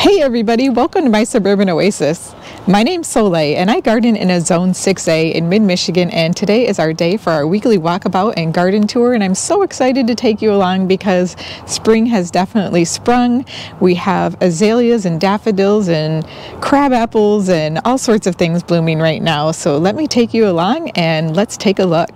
Hey everybody, welcome to my Suburban Oasis. My name's Soleil and I garden in a Zone 6A in mid-Michigan, and today is our day for our weekly walkabout and garden tour, and I'm so excited to take you along because spring has definitely sprung. We have azaleas and daffodils and crab apples and all sorts of things blooming right now, so let me take you along and let's take a look.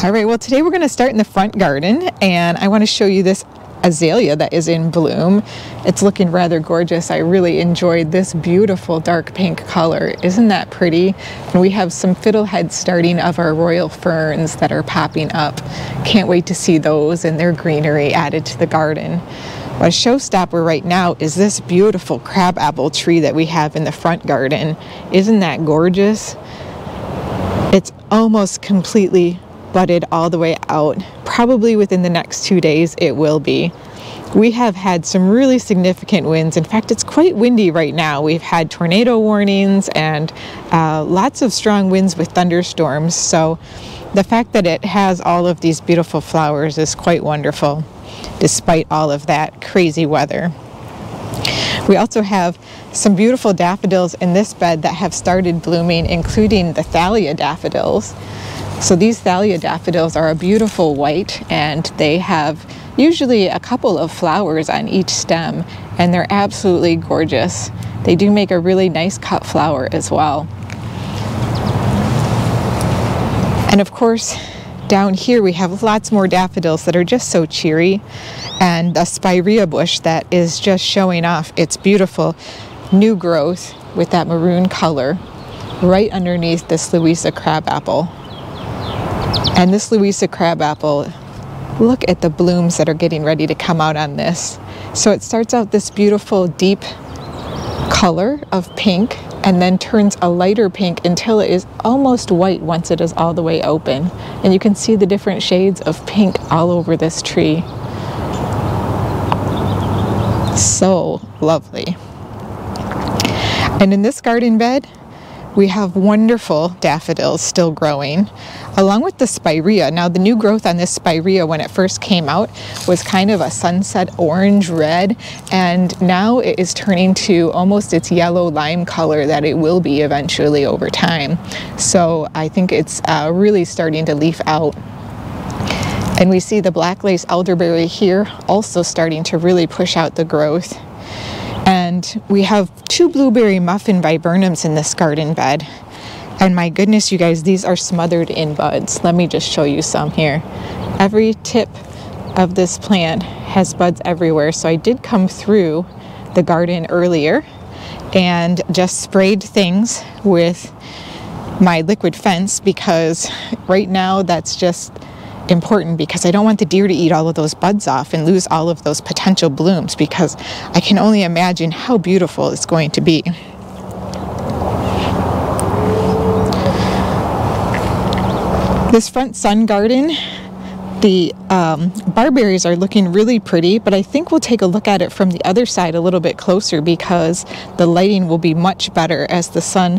Alright, well today we're going to start in the front garden and I want to show you this azalea that is in bloom. It's looking rather gorgeous. I really enjoyed this beautiful dark pink color. Isn't that pretty? And we have some fiddleheads starting of our royal ferns that are popping up. Can't wait to see those and their greenery added to the garden. But a showstopper right now is this beautiful crabapple tree that we have in the front garden. Isn't that gorgeous? It's almost completely budded all the way out. Probably within the next 2 days it will be. We have had some really significant winds. In fact, it's quite windy right now. We've had tornado warnings and lots of strong winds with thunderstorms. So the fact that it has all of these beautiful flowers is quite wonderful, despite all of that crazy weather. We also have some beautiful daffodils in this bed that have started blooming, including the thalia daffodils. So these thalia daffodils are a beautiful white, and they have usually a couple of flowers on each stem, and they're absolutely gorgeous. They do make a really nice cut flower as well. And of course, down here we have lots more daffodils that are just so cheery, and a spirea bush that is just showing off its beautiful new growth with that maroon color right underneath this Louisa crabapple. And this Louisa crabapple, look at the blooms that are getting ready to come out on this. So it starts out this beautiful deep color of pink and then turns a lighter pink until it is almost white once it is all the way open. And you can see the different shades of pink all over this tree. So lovely. And in this garden bed, we have wonderful daffodils still growing, along with the spirea. Now the new growth on this spirea when it first came out was kind of a sunset orange red, and now it is turning to almost its yellow lime color that it will be eventually over time. So I think it's really starting to leaf out. And we see the black lace elderberry here also starting to really push out the growth. And we have 2 blueberry muffin viburnums in this garden bed. And my goodness, you guys, these are smothered in buds. Let me just show you some here. Every tip of this plant has buds everywhere. So I did come through the garden earlier and just sprayed things with my liquid fence, because right now that's just important, because I don't want the deer to eat all of those buds off and lose all of those potential blooms, because I can only imagine how beautiful it's going to be. This front sun garden, the barberries are looking really pretty, but I think we'll take a look at it from the other side a little bit closer, because the lighting will be much better as the sun,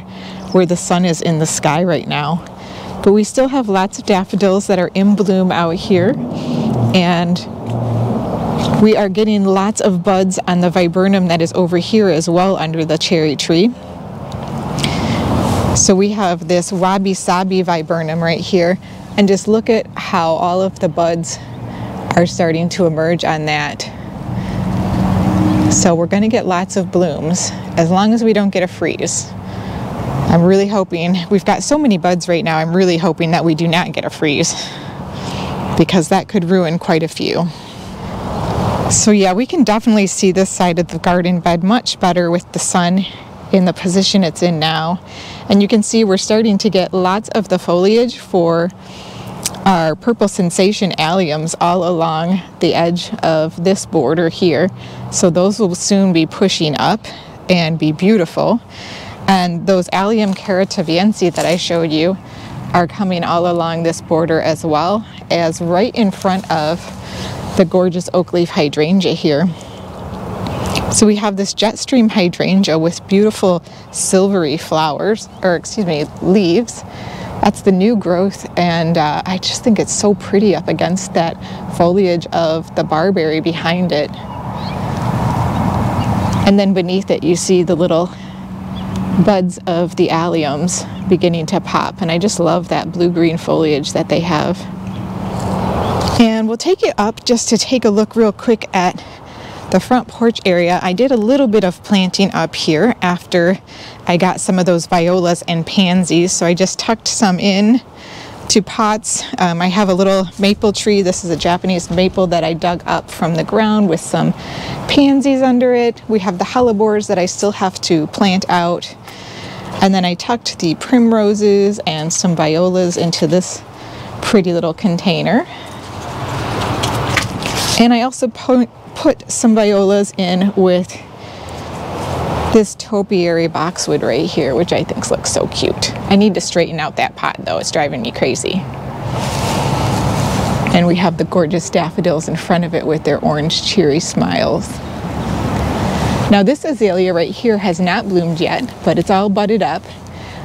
where the sun is in the sky right now. But we still have lots of daffodils that are in bloom out here, and we are getting lots of buds on the viburnum that is over here as well under the cherry tree. So we have this wabi sabi viburnum right here, and just look at how all of the buds are starting to emerge on that. So we're going to get lots of blooms as long as we don't get a freeze. I'm really hoping, we've got so many buds right now, I'm really hoping that we do not get a freeze, because that could ruin quite a few. So yeah, we can definitely see this side of the garden bed much better with the sun in the position it's in now. And you can see we're starting to get lots of the foliage for our purple sensation alliums all along the edge of this border here. So those will soon be pushing up and be beautiful. And those Allium carataviense that I showed you are coming all along this border, as well as right in front of the gorgeous oak leaf hydrangea here. So we have this jet stream hydrangea with beautiful silvery flowers, or excuse me, leaves. That's the new growth, and I just think it's so pretty up against that foliage of the barberry behind it. And then beneath it you see the little buds of the alliums beginning to pop, and I just love that blue-green foliage that they have. And we'll take it up just to take a look real quick at the front porch area. I did a little bit of planting up here after I got some of those violas and pansies, so I just tucked some in to pots. I have a little maple tree. This is a Japanese maple that I dug up from the ground with some pansies under it. We have the hellebores that I still have to plant out. And then I tucked the primroses and some violas into this pretty little container. And I also put some violas in with this topiary boxwood right here, which I think looks so cute. I need to straighten out that pot though, it's driving me crazy. And we have the gorgeous daffodils in front of it with their orange cheery smiles. Now this azalea right here has not bloomed yet, but it's all budded up.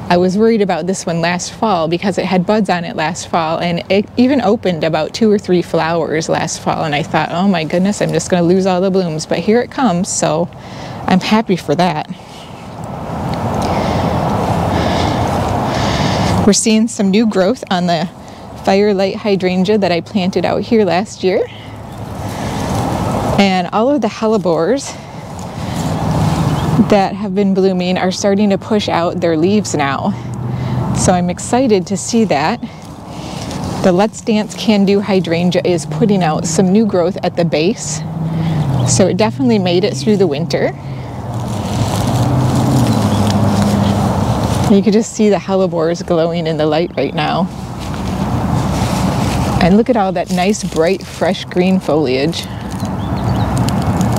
I was worried about this one last fall because it had buds on it last fall, and it even opened about 2 or 3 flowers last fall, and I thought, oh my goodness, I'm just going to lose all the blooms, but here it comes, so I'm happy for that. We're seeing some new growth on the firelight hydrangea that I planted out here last year, and all of the hellebores that have been blooming are starting to push out their leaves now. So I'm excited to see that. The Let's Dance Can Do hydrangea is putting out some new growth at the base. So it definitely made it through the winter. You can just see the hellebores glowing in the light right now. And look at all that nice, bright, fresh green foliage.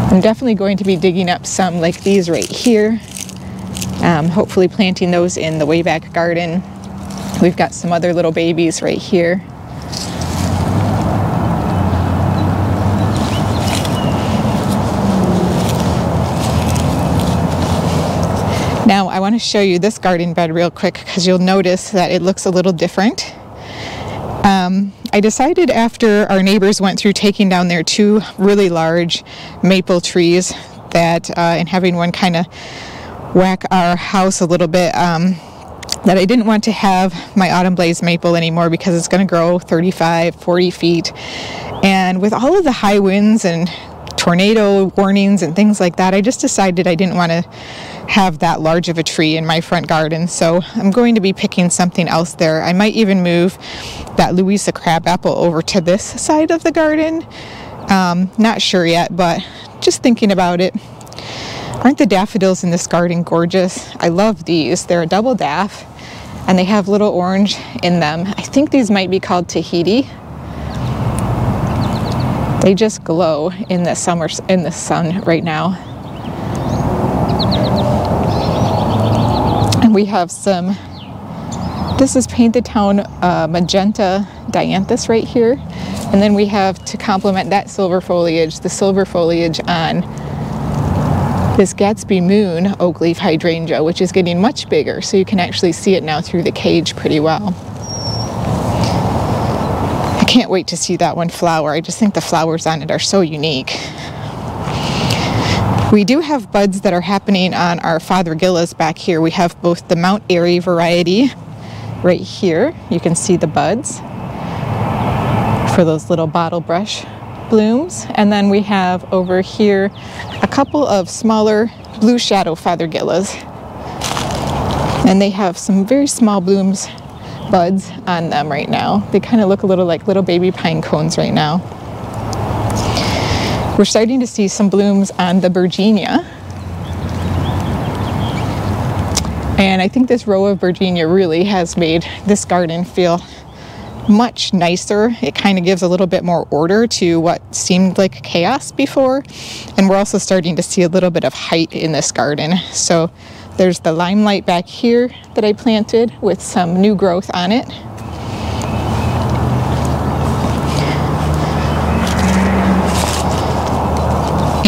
I'm definitely going to be digging up some like these right here. Hopefully planting those in the way back garden. We've got some other little babies right here. Now I want to show you this garden bed real quick because you'll notice that it looks a little different. I decided after our neighbors went through taking down their 2 really large maple trees that and having one kind of whack our house a little bit, that I didn't want to have my autumn blaze maple anymore because it's going to grow 35, 40 feet. And with all of the high winds and tornado warnings and things like that, I just decided I didn't want to have that large of a tree in my front garden, so I'm going to be picking something else there. I might even move that Louisa crabapple over to this side of the garden. Not sure yet, but just thinking about it. Aren't the daffodils in this garden gorgeous? I love these. They're a double daff and they have little orange in them. I think these might be called Tahiti. They just glow in the sun right now. And we have some, this is Paint the Town magenta dianthus right here. And then we have, to complement that silver foliage, the silver foliage on this Gatsby Moon oak leaf hydrangea, which is getting much bigger, so you can actually see it now through the cage pretty well. I can't wait to see that one flower. I just think the flowers on it are so unique. We do have buds that are happening on our Fothergillas back here. We have both the Mount Airy variety right here. You can see the buds for those little bottle brush blooms. And then we have over here a couple of smaller blue shadow Fothergillas. And they have some very small buds on them right now. They kind of look a little like little baby pine cones right now. We're starting to see some blooms on the Virginia. And I think this row of Virginia really has made this garden feel much nicer. It kind of gives a little bit more order to what seemed like chaos before. And we're also starting to see a little bit of height in this garden. So there's the limelight back here that I planted with some new growth on it.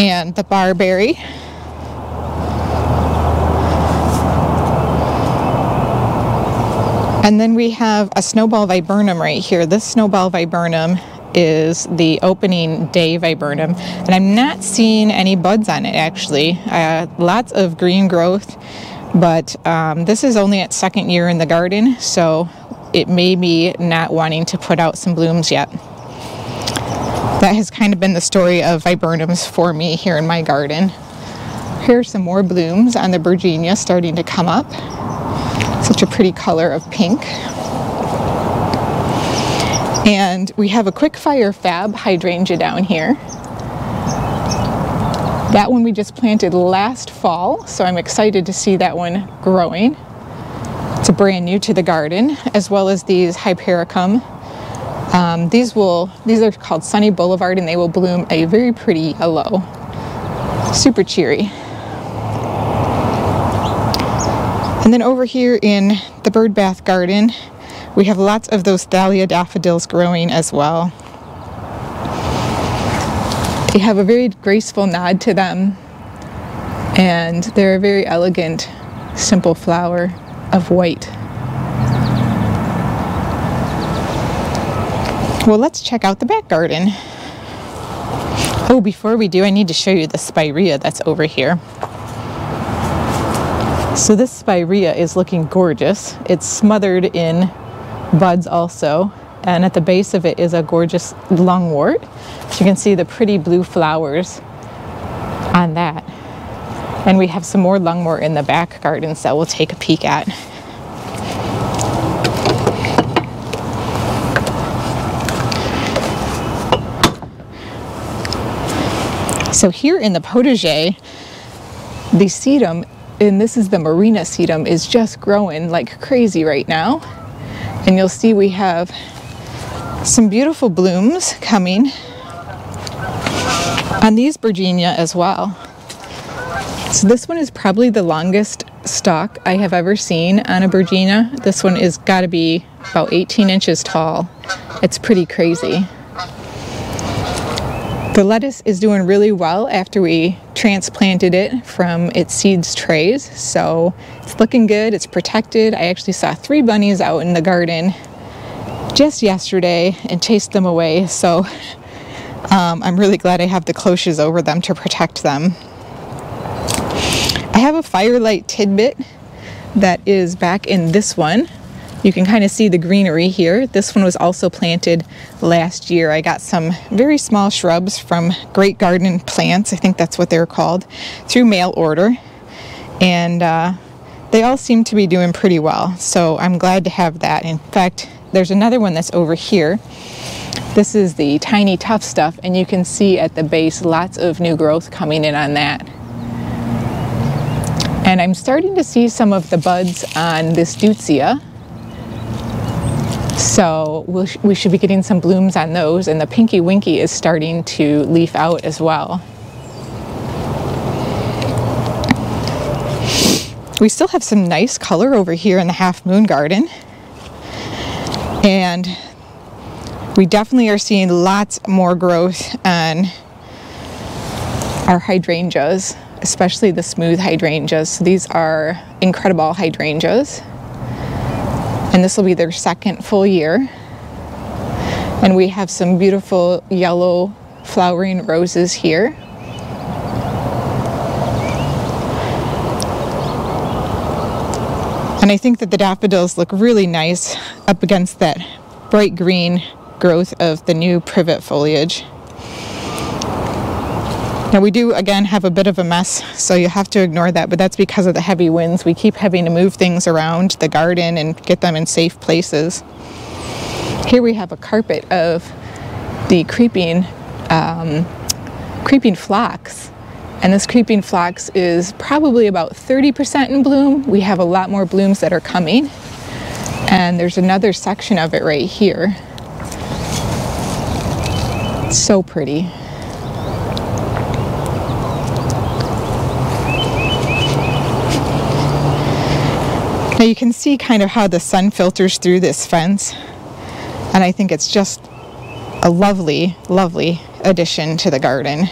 And the barberry. And then we have a snowball viburnum right here. This snowball viburnum is the opening day viburnum, and I'm not seeing any buds on it actually. Lots of green growth, but this is only its second year in the garden, so it may be not wanting to put out some blooms yet. That has kind of been the story of viburnums for me here in my garden. Here's some more blooms on the Virginia starting to come up. Such a pretty color of pink. And we have a quick fire fab hydrangea down here. That one we just planted last fall, so I'm excited to see that one growing. It's brand new to the garden, as well as these hypericum. These are called Sunny Boulevard, and they will bloom a very pretty yellow. Super cheery. And then over here in the bird bath garden, we have lots of those thalia daffodils growing as well. They have a very graceful nod to them, and they're a very elegant, simple flower of white. Well, let's check out the back garden. Oh, before we do, I need to show you the spirea that's over here. So this spirea is looking gorgeous. It's smothered in buds also, and at the base of it is a gorgeous lungwort. So you can see the pretty blue flowers on that. And we have some more lungwort in the back gardens that we'll take a peek at. So here in the potager, the sedum, and this is the Marina sedum, is just growing like crazy right now. And you'll see we have some beautiful blooms coming on these Virginia as well. So this one is probably the longest stalk I have ever seen on a Virginia. This one is got to be about 18 inches tall. It's pretty crazy. The lettuce is doing really well after we transplanted it from its seeds trays, so it's looking good. It's protected. I actually saw 3 bunnies out in the garden just yesterday and chased them away, so I'm really glad I have the cloches over them to protect them. I have a firelight tidbit that is back in this one. You can kind of see the greenery here. This one was also planted last year. I got some very small shrubs from Great Garden Plants, I think that's what they're called, through mail order. And they all seem to be doing pretty well. So I'm glad to have that. In fact, there's another one that's over here. This is the tiny tough stuff, and you can see at the base lots of new growth coming in on that. And I'm starting to see some of the buds on this Deutzia. So we should be getting some blooms on those, and the Pinky Winky is starting to leaf out as well. We still have some nice color over here in the Half Moon Garden, and we definitely are seeing lots more growth on our hydrangeas, especially the smooth hydrangeas. So these are incredible hydrangeas. And this will be their second full year. And we have some beautiful yellow flowering roses here. And I think that the daffodils look really nice up against that bright green growth of the new privet foliage. Now we do again have a bit of a mess, so you have to ignore that, but that's because of the heavy winds. We keep having to move things around the garden and get them in safe places. Here we have a carpet of the creeping phlox, and this creeping phlox is probably about 30% in bloom. We have a lot more blooms that are coming, and there's another section of it right here. It's so pretty. Now you can see kind of how the sun filters through this fence, and I think it's just a lovely, lovely addition to the garden.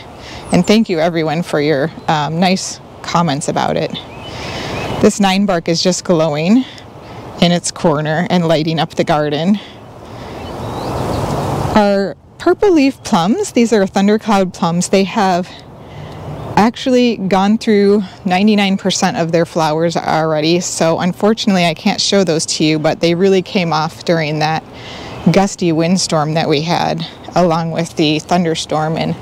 And thank you everyone for your nice comments about it. This Ninebark is just glowing in its corner and lighting up the garden. Our purple leaf plums. These are thundercloud plums. They have actually gone through 99% of their flowers already, so unfortunately I can't show those to you, but they really came off during that gusty windstorm that we had along with the thunderstorm, and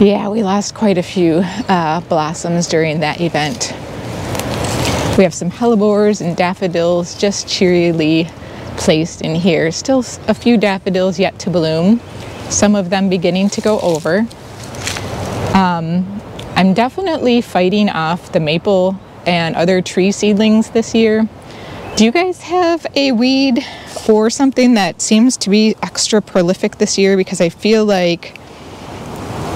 yeah, we lost quite a few blossoms during that event. We have some hellebores and daffodils just cheerily placed in here. Still a few daffodils yet to bloom, some of them beginning to go over. I'm definitely fighting off the maple and other tree seedlings this year. Do you guys have a weed or something that seems to be extra prolific this year? Because I feel like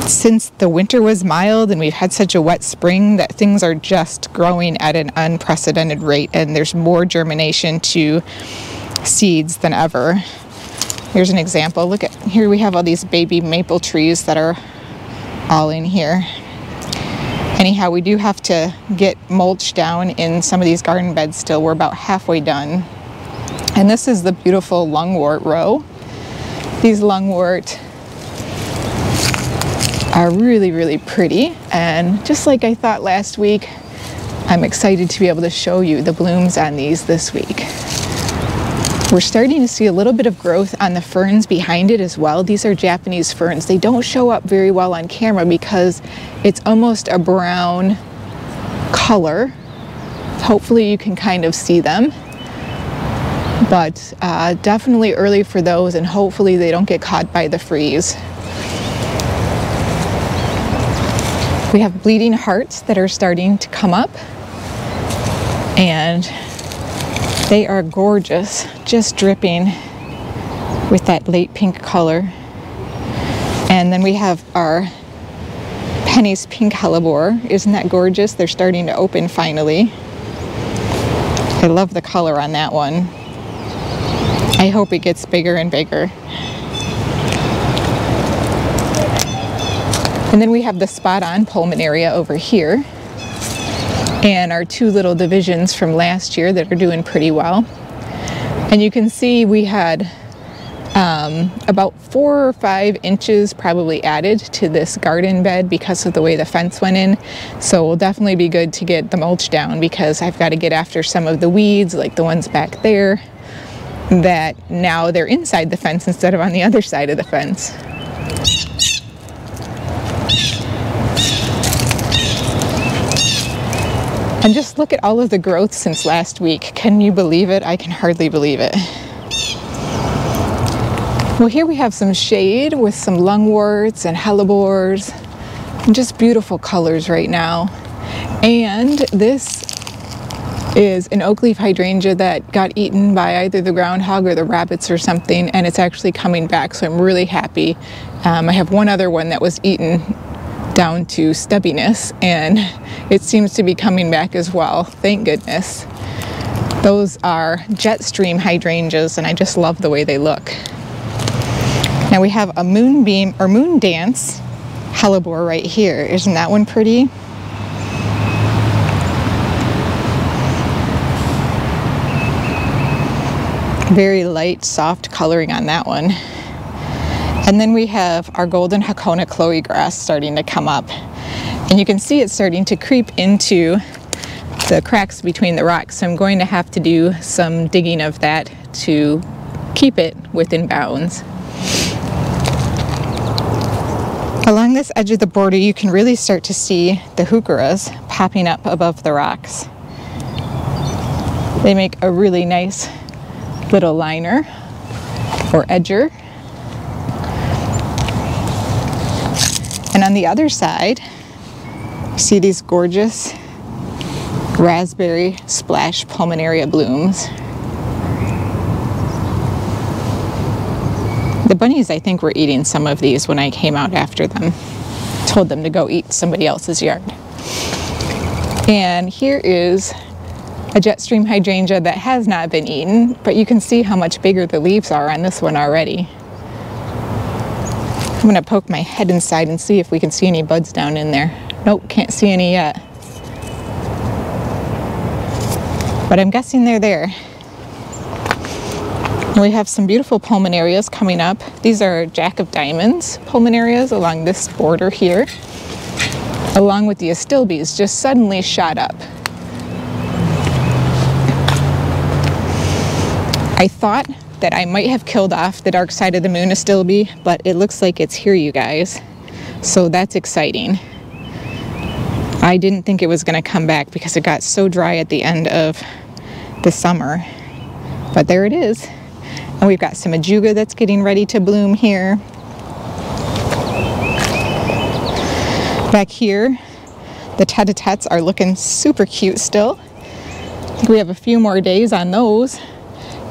since the winter was mild and we've had such a wet spring that things are just growing at an unprecedented rate, and there's more germination to seeds than ever. Here's an example. Look at here, we have all these baby maple trees that are all in here. Anyhow, we do have to get mulch down in some of these garden beds still. We're about halfway done. And this is the beautiful lungwort row. These lungwort are really, really pretty. And just like I thought last week, I'm excited to be able to show you the blooms on these this week. We're starting to see a little bit of growth on the ferns behind it as well. These are Japanese ferns. They don't show up very well on camera because it's almost a brown color. Hopefully you can kind of see them. But definitely early for those, and hopefully they don't get caught by the freeze. We have bleeding hearts that are starting to come up, and they are gorgeous, just dripping with that late pink color. And then we have our Penny's pink hellebore. Isn't that gorgeous? They're starting to open finally. I love the color on that one. I hope it gets bigger and bigger. And then we have the spot-on pulmonaria over here, and our two little divisions from last year that are doing pretty well. And you can see we had about 4 or 5 inches probably added to this garden bed because of the way the fence went in. So it will definitely be good to get the mulch down, because I've got to get after some of the weeds, like the ones back there, that now they're inside the fence instead of on the other side of the fence. And just look at all of the growth since last week. Can you believe it? I can hardly believe it. Well, here we have some shade with some lungworts and hellebores, and just beautiful colors right now. And this is an oak leaf hydrangea that got eaten by either the groundhog or the rabbits or something, and it's actually coming back, so I'm really happy. I have one other one that was eaten down to stubbiness, and it seems to be coming back as well, thank goodness. Those are jet stream hydrangeas, and I just love the way they look. Now we have a moonbeam or moon dance hellebore right here. Isn't that one pretty? Very light, soft coloring on that one. And then we have our golden Hakona Chloe grass starting to come up. And you can see it's starting to creep into the cracks between the rocks. So I'm going to have to do some digging of that to keep it within bounds. Along this edge of the border, you can really start to see the heucheras popping up above the rocks. They make a really nice little liner or edger. And on the other side, you see these gorgeous raspberry splash pulmonaria blooms. The bunnies, I think, were eating some of these when I came out after them. Told them to go eat somebody else's yard. And here is a jet stream hydrangea that has not been eaten, but you can see how much bigger the leaves are on this one already. I'm going to poke my head inside and see if we can see any buds down in there. Nope, can't see any yet. But I'm guessing they're there. We have some beautiful pulmonarias coming up. These are Jack of Diamonds pulmonarias along this border here, along with the astilbes just suddenly shot up. I thought that I might have killed off the dark side of the moon astilbe, but it looks like it's here, you guys. So that's exciting. I didn't think it was going to come back because it got so dry at the end of the summer. But there it is. And we've got some ajuga that's getting ready to bloom here. Back here, the tete-a-tetes are looking super cute still. I think we have a few more days on those.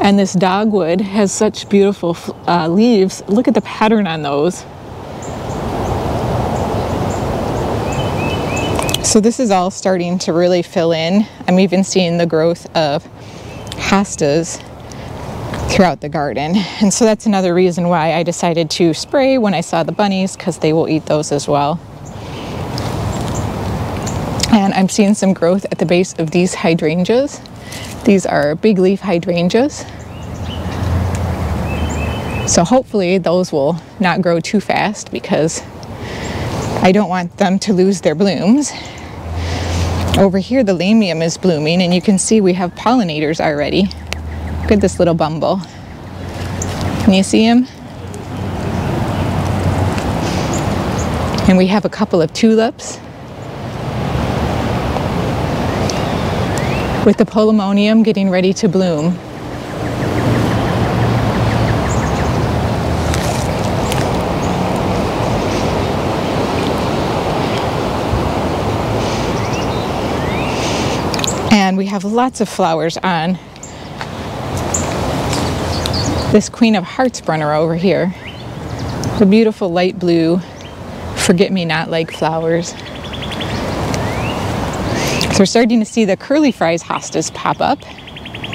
And this dogwood has such beautiful leaves. Look at the pattern on those. So this is all starting to really fill in. I'm even seeing the growth of hostas throughout the garden. And so that's another reason why I decided to spray when I saw the bunnies, because they will eat those as well. And I'm seeing some growth at the base of these hydrangeas. These are big leaf hydrangeas. So hopefully those will not grow too fast because I don't want them to lose their blooms. Over here the lamium is blooming, and you can see we have pollinators already. Look at this little bumble. Can you see him? And we have a couple of tulips with the polemonium getting ready to bloom. And we have lots of flowers on this Queen of Hearts brunner over here. The beautiful light blue forget-me-not-like flowers. So we're starting to see the curly fries hostas pop up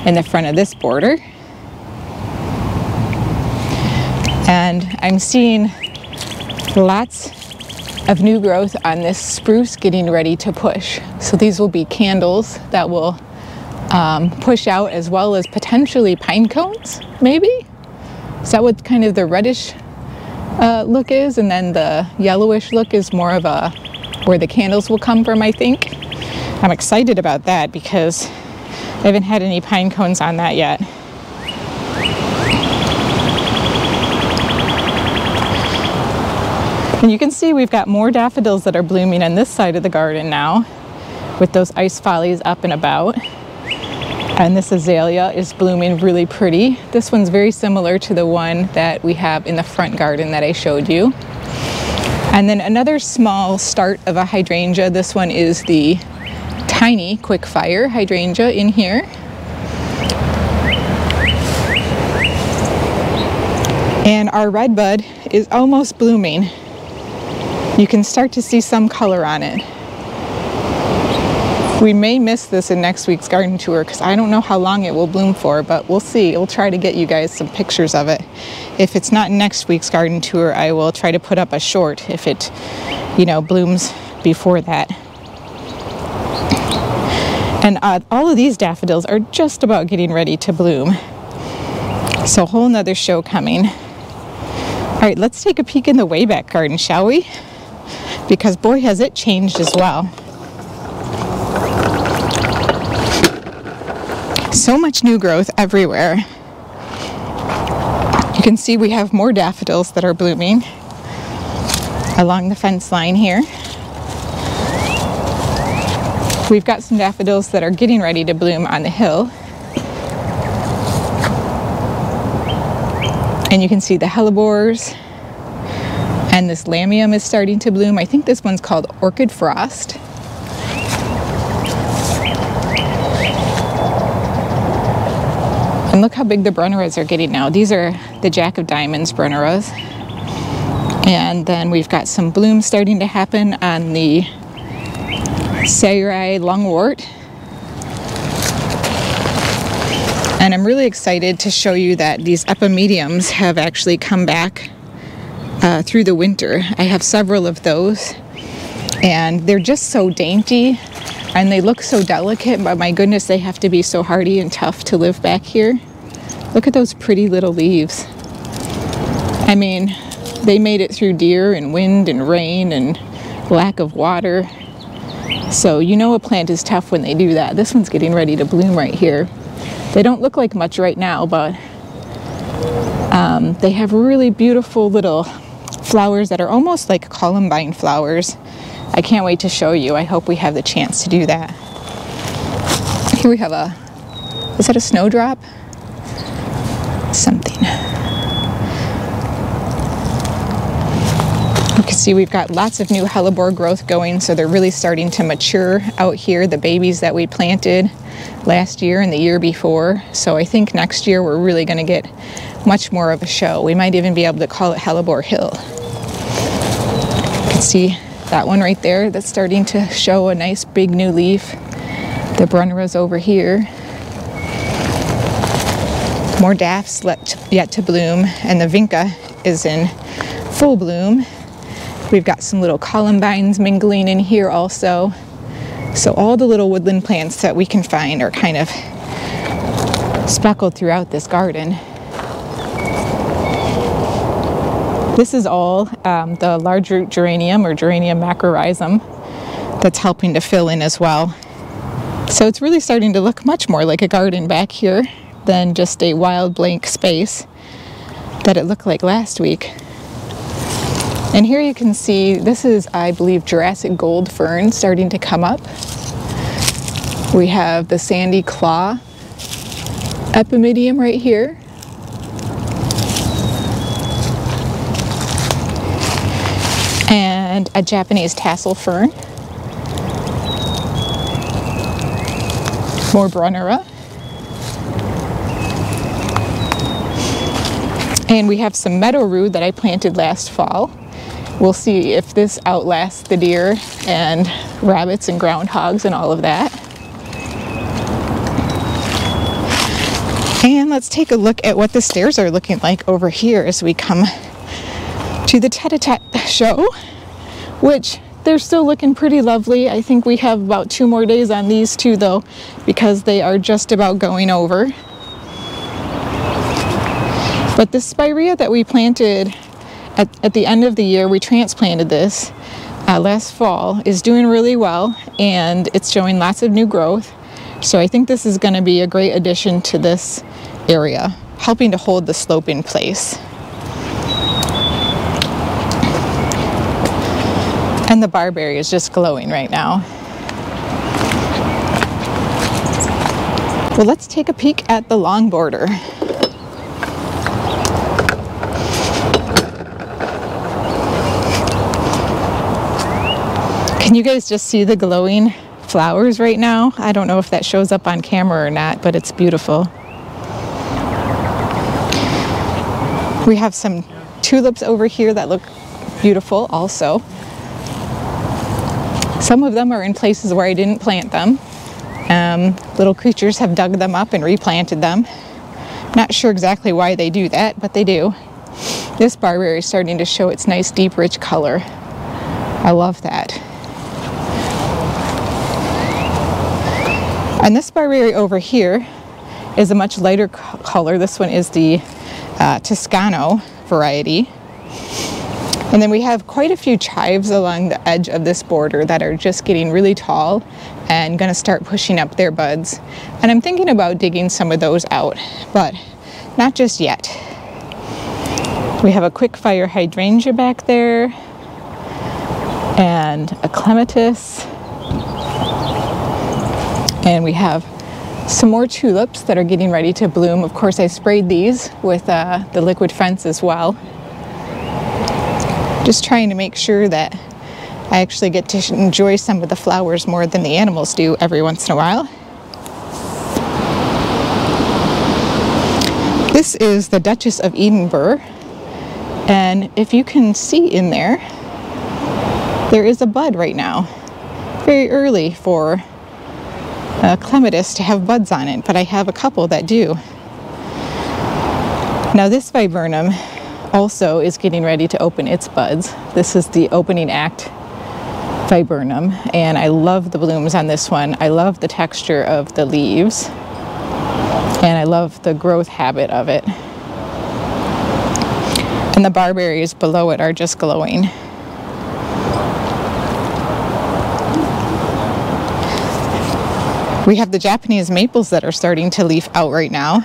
in the front of this border. And I'm seeing lots of new growth on this spruce getting ready to push. So these will be candles that will push out, as well as potentially pine cones, maybe? Is that what kind of the reddish look is? And then the yellowish look is more of a where the candles will come from, I think. I'm excited about that because I haven't had any pine cones on that yet. And you can see we've got more daffodils that are blooming on this side of the garden now, with those ice follies up and about. And this azalea is blooming really pretty. This one's very similar to the one that we have in the front garden that I showed you. And then another small start of a hydrangea. This one is the tiny quick fire hydrangea in here. And our redbud is almost blooming. You can start to see some color on it. We may miss this in next week's garden tour because I don't know how long it will bloom for, but we'll see. We'll try to get you guys some pictures of it. If it's not in next week's garden tour, I will try to put up a short if it, blooms before that. And all of these daffodils are just about getting ready to bloom. So a whole nother show coming. All right, let's take a peek in the way back garden, shall we? Because boy, has it changed as well. So much new growth everywhere. You can see we have more daffodils that are blooming along the fence line here. We've got some daffodils that are getting ready to bloom on the hill. And you can see the hellebores. And this lamium is starting to bloom. I think this one's called Orchid Frost. And look how big the brunneras are getting now. These are the Jack of Diamonds brunneras. And then we've got some blooms starting to happen on the Sayuri lungwort. And I'm really excited to show you that these epimediums have actually come back through the winter. I have several of those, and they're just so dainty and they look so delicate, but my goodness, they have to be so hardy and tough to live back here. Look at those pretty little leaves. I mean, they made it through deer and wind and rain and lack of water. So you know a plant is tough when they do that. This one's getting ready to bloom right here. They don't look like much right now, but they have really beautiful little flowers that are almost like columbine flowers. I can't wait to show you. I hope we have the chance to do that. Here we have is that a snowdrop? Something. You can see we've got lots of new hellebore growth going, so they're really starting to mature out here, the babies that we planted last year and the year before. So I think next year we're really going to get much more of a show. We might even be able to call it Hellebore Hill. You can see that one right there that's starting to show a nice big new leaf. The Brunnera's over here. More daffs yet to bloom, and the vinca is in full bloom. We've got some little columbines mingling in here also. So all the little woodland plants that we can find are kind of speckled throughout this garden. This is all the large root geranium or Geranium macrorhizum that's helping to fill in as well. So it's really starting to look much more like a garden back here than just a wild blank space that it looked like last week. And here you can see, this is, I believe, Jurassic gold fern starting to come up. We have the sandy claw epimedium right here. And a Japanese tassel fern. More Brunnera. And we have some meadow rue that I planted last fall. We'll see if this outlasts the deer and rabbits and groundhogs and all of that. And let's take a look at what the stairs are looking like over here as we come to the tete-a-tete show, which they're still looking pretty lovely. I think we have about 2 more days on these two though, because they are just about going over. But this spirea that we planted at the end of the year, we transplanted this last fall, is doing really well, and it's showing lots of new growth. So I think this is going to be a great addition to this area, helping to hold the slope in place. And the barberry is just glowing right now. Well, let's take a peek at the long border. Can you guys just see the glowing flowers right now? I don't know if that shows up on camera or not, but it's beautiful. We have some tulips over here that look beautiful also. Some of them are in places where I didn't plant them. Little creatures have dug them up and replanted them. Not sure exactly why they do that, but they do. This barberry is starting to show its nice deep rich color. I love that. And this barberry over here is a much lighter color. This one is the Toscano variety. And then we have quite a few chives along the edge of this border that are just getting really tall and going to start pushing up their buds. And I'm thinking about digging some of those out, but not just yet. We have a quick fire hydrangea back there and a clematis. And we have some more tulips that are getting ready to bloom. Of course, I sprayed these with the liquid fence as well. Just trying to make sure that I actually get to enjoy some of the flowers more than the animals do every once in a while. This is the Duchess of Edinburgh. And if you can see in there, there is a bud right now. Very early for Clematis to have buds on it, but I have a couple that do. Now this viburnum also is getting ready to open its buds. This is the opening act viburnum, and I love the blooms on this one. I love the texture of the leaves. And I love the growth habit of it. And the barberries below it are just glowing. We have the Japanese maples that are starting to leaf out right now.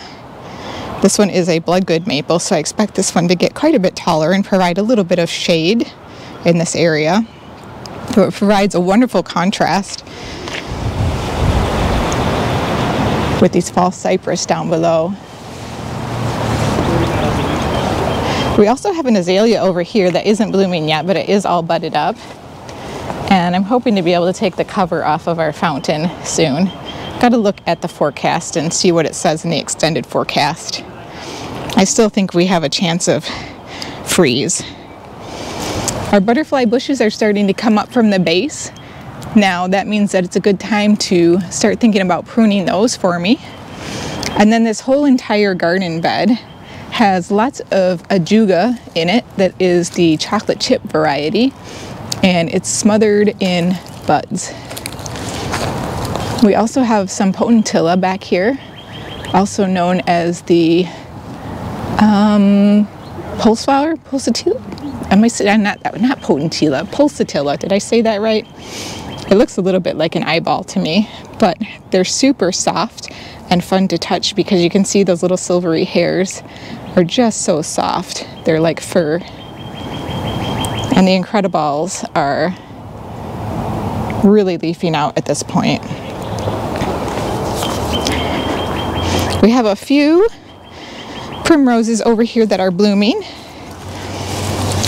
This one is a bloodgood maple, so I expect this one to get quite a bit taller and provide a little bit of shade in this area. So it provides a wonderful contrast with these false cypress down below. We also have an azalea over here that isn't blooming yet, but it is all budded up. And I'm hoping to be able to take the cover off of our fountain soon. Got to look at the forecast and see what it says in the extended forecast. I still think we have a chance of freeze. Our butterfly bushes are starting to come up from the base. Now that means that it's a good time to start thinking about pruning those for me. And then this whole entire garden bed has lots of ajuga in it that is the chocolate chip variety, and it's smothered in buds. We also have some potentilla back here, also known as the pulsatilla. Am I saying not potentilla, pulsatilla? Did I say that right? It looks a little bit like an eyeball to me, but they're super soft and fun to touch because you can see those little silvery hairs are just so soft. They're like fur. And the Incrediballs are really leafing out at this point. We have a few primroses over here that are blooming.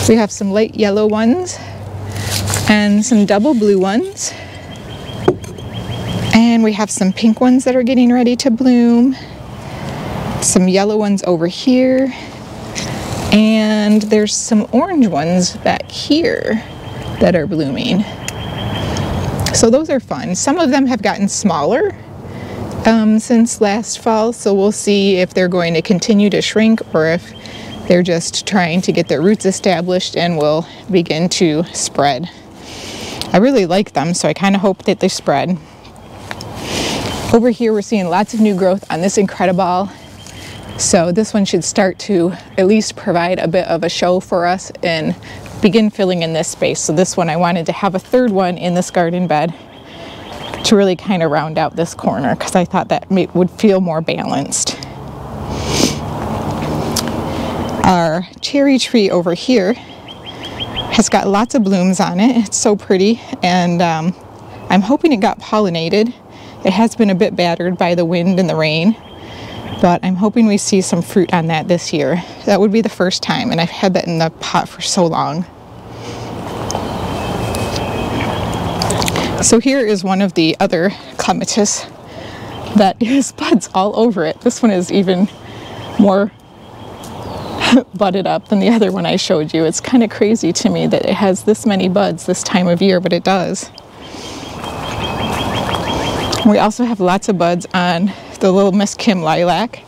We have some light yellow ones and some double blue ones. And we have some pink ones that are getting ready to bloom. Some yellow ones over here. And there's some orange ones back here that are blooming. So those are fun. Some of them have gotten smaller since last fall, so we'll see if they're going to continue to shrink or if they're just trying to get their roots established and will begin to spread. I really like them, so I kind of hope that they spread. Over here we're seeing lots of new growth on this Incrediball. So this one should start to at least provide a bit of a show for us and begin filling in this space. So this one I wanted to have a third one in this garden bed to really kind of round out this corner because I thought that would feel more balanced. Our cherry tree over here has got lots of blooms on it. It's so pretty, and I'm hoping it got pollinated. It has been a bit battered by the wind and the rain, but I'm hoping we see some fruit on that this year. That would be the first time, and I've had that in the pot for so long. So here is one of the other Clematis that is buds all over it. This one is even more budded up than the other one I showed you. It's kind of crazy to me that it has this many buds this time of year, but it does. We also have lots of buds on the little Miss Kim lilac.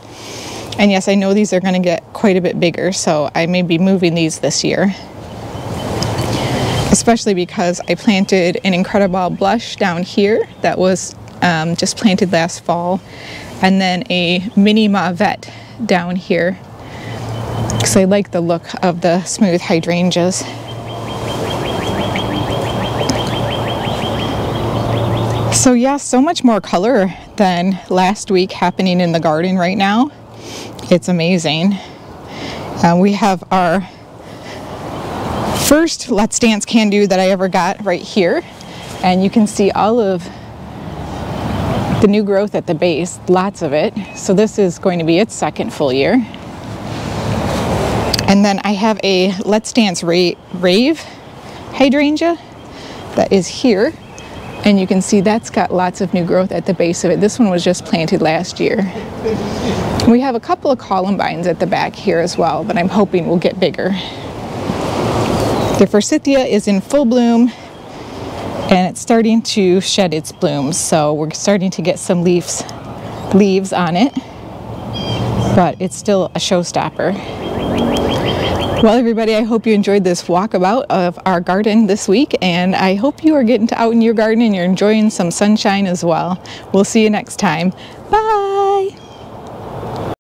And yes, I know these are going to get quite a bit bigger, so I may be moving these this year. Especially because I planted an Incrediball blush down here that was just planted last fall, and then a mini mauvet down here because I like the look of the smooth hydrangeas. So yeah, so much more color than last week happening in the garden right now. It's amazing. We have our first Let's Dance Can Do that I ever got right here, and you can see all of the new growth at the base, lots of it. So this is going to be its second full year. And then I have a Let's Dance Rave hydrangea that is here, and you can see that's got lots of new growth at the base of it. This one was just planted last year. We have a couple of columbines at the back here as well, but I'm hoping will get bigger. The forsythia is in full bloom, and it's starting to shed its blooms, so we're starting to get some leaves on it, but it's still a showstopper. Well, everybody, I hope you enjoyed this walkabout of our garden this week, and I hope you are getting out in your garden and you're enjoying some sunshine as well. We'll see you next time. Bye!